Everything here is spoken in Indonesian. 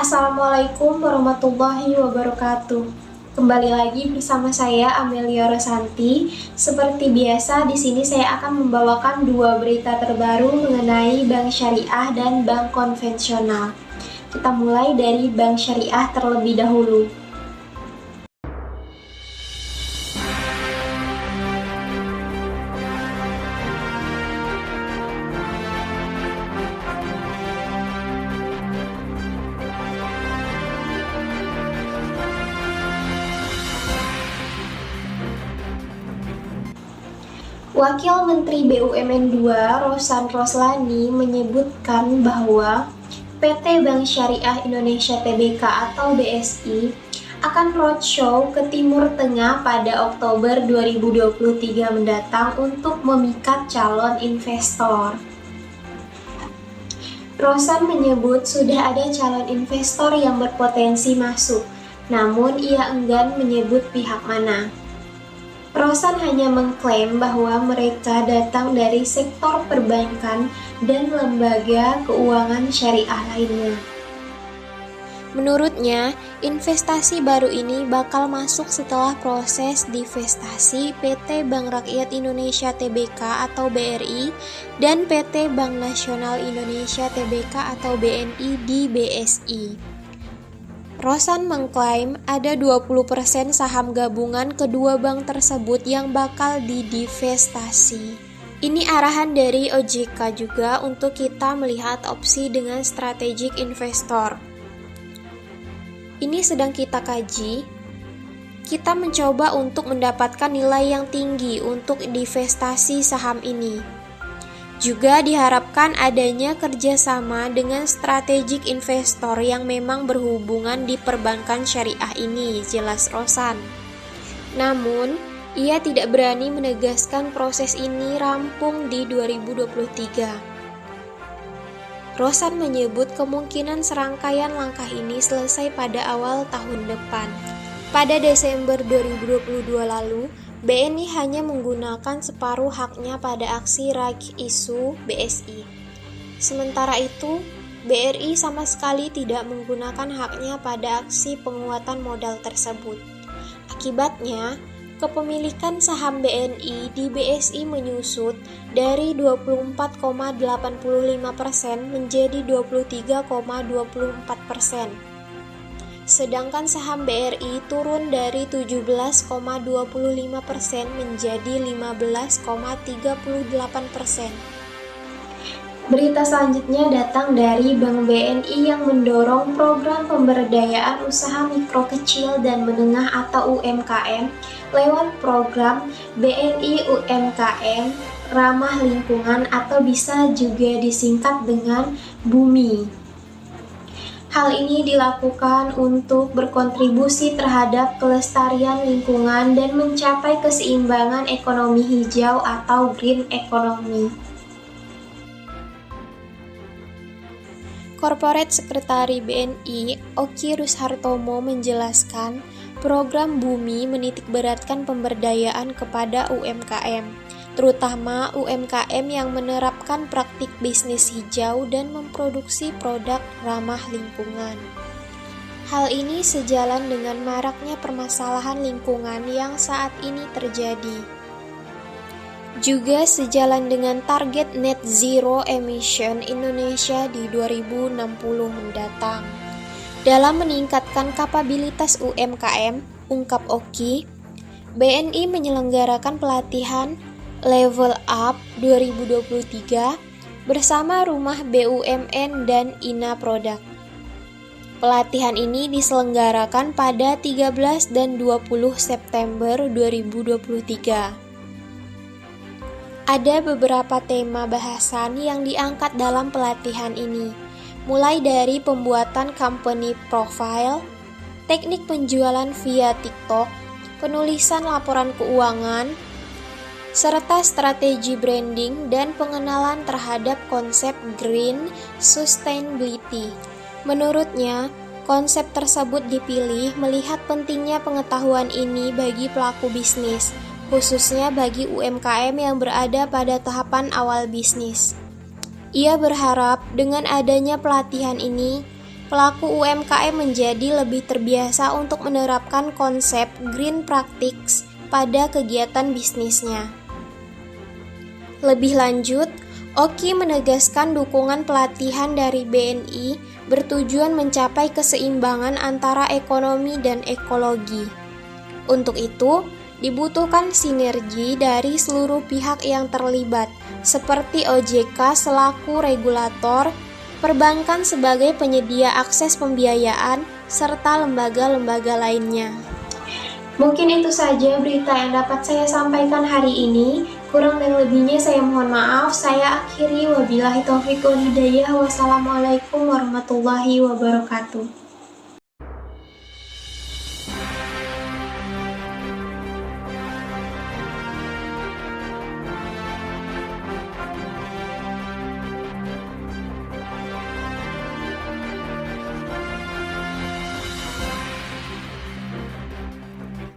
Assalamualaikum warahmatullahi wabarakatuh. Kembali lagi bersama saya Amelia Rosanti. Seperti biasa, di sini saya akan membawakan dua berita terbaru mengenai bank syariah dan bank konvensional. Kita mulai dari bank syariah terlebih dahulu. Wakil Menteri BUMN 2, Rosan Roslani, menyebutkan bahwa PT Bank Syariah Indonesia Tbk atau BSI akan roadshow ke Timur Tengah pada Oktober 2023 mendatang untuk memikat calon investor. Rosan menyebut sudah ada calon investor yang berpotensi masuk, namun ia enggan menyebut pihak mana. Rosan hanya mengklaim bahwa mereka datang dari sektor perbankan dan lembaga keuangan syariah lainnya. Menurutnya, investasi baru ini bakal masuk setelah proses divestasi PT Bank Rakyat Indonesia Tbk atau BRI dan PT Bank Nasional Indonesia Tbk atau BNI di BSI. Rosan mengklaim ada 20% saham gabungan kedua bank tersebut yang bakal didivestasi. Ini arahan dari OJK juga untuk kita melihat opsi dengan strategic investor. Ini sedang kita kaji. Kita mencoba untuk mendapatkan nilai yang tinggi untuk divestasi saham ini. Juga diharapkan adanya kerjasama dengan strategic investor yang memang berhubungan di perbankan syariah ini, jelas Rosan. Namun, ia tidak berani menegaskan proses ini rampung di 2023. Rosan menyebut kemungkinan serangkaian langkah ini selesai pada awal tahun depan. Pada Desember 2022 lalu, BNI hanya menggunakan separuh haknya pada aksi right issue BSI. Sementara itu, BRI sama sekali tidak menggunakan haknya pada aksi penguatan modal tersebut. Akibatnya, kepemilikan saham BNI di BSI menyusut dari 24,85% menjadi 23,24%. Sedangkan saham BRI turun dari 17,25% menjadi 15,38%. Berita selanjutnya datang dari Bank BNI yang mendorong program pemberdayaan usaha mikro kecil dan menengah atau UMKM lewat program BNI UMKM Ramah Lingkungan atau bisa juga disingkat dengan BUMI. Hal ini dilakukan untuk berkontribusi terhadap kelestarian lingkungan dan mencapai keseimbangan ekonomi hijau atau green economy. Corporate Sekretari BNI, Oki Rushartomo menjelaskan, program BUMI menitikberatkan pemberdayaan kepada UMKM, terutama UMKM yang menerapkan praktik bisnis hijau dan memproduksi produk ramah lingkungan. Hal ini sejalan dengan maraknya permasalahan lingkungan yang saat ini terjadi. Juga sejalan dengan target net zero emission Indonesia di 2060 mendatang. Dalam meningkatkan kapabilitas UMKM, ungkap Oki, BNI menyelenggarakan pelatihan Level Up 2023 bersama Rumah BUMN dan INA Produk. Pelatihan ini diselenggarakan pada 13 dan 20 September 2023. Ada beberapa tema bahasan yang diangkat dalam pelatihan ini, mulai dari pembuatan company profile, teknik penjualan via TikTok, penulisan laporan keuangan, serta strategi branding dan pengenalan terhadap konsep green sustainability. Menurutnya, konsep tersebut dipilih melihat pentingnya pengetahuan ini bagi pelaku bisnis, khususnya bagi UMKM yang berada pada tahapan awal bisnis. Ia berharap dengan adanya pelatihan ini, pelaku UMKM menjadi lebih terbiasa untuk menerapkan konsep green practice pada kegiatan bisnisnya. Lebih lanjut, Oki menegaskan dukungan pelatihan dari BNI bertujuan mencapai keseimbangan antara ekonomi dan ekologi. Untuk itu, dibutuhkan sinergi dari seluruh pihak yang terlibat, seperti OJK selaku regulator, perbankan sebagai penyedia akses pembiayaan, serta lembaga-lembaga lainnya. Mungkin itu saja berita yang dapat saya sampaikan hari ini. Kurang dan lebihnya saya mohon maaf. Saya akhiri, wabillahi taufiq wal hidayah. Wassalamualaikum warahmatullahi wabarakatuh.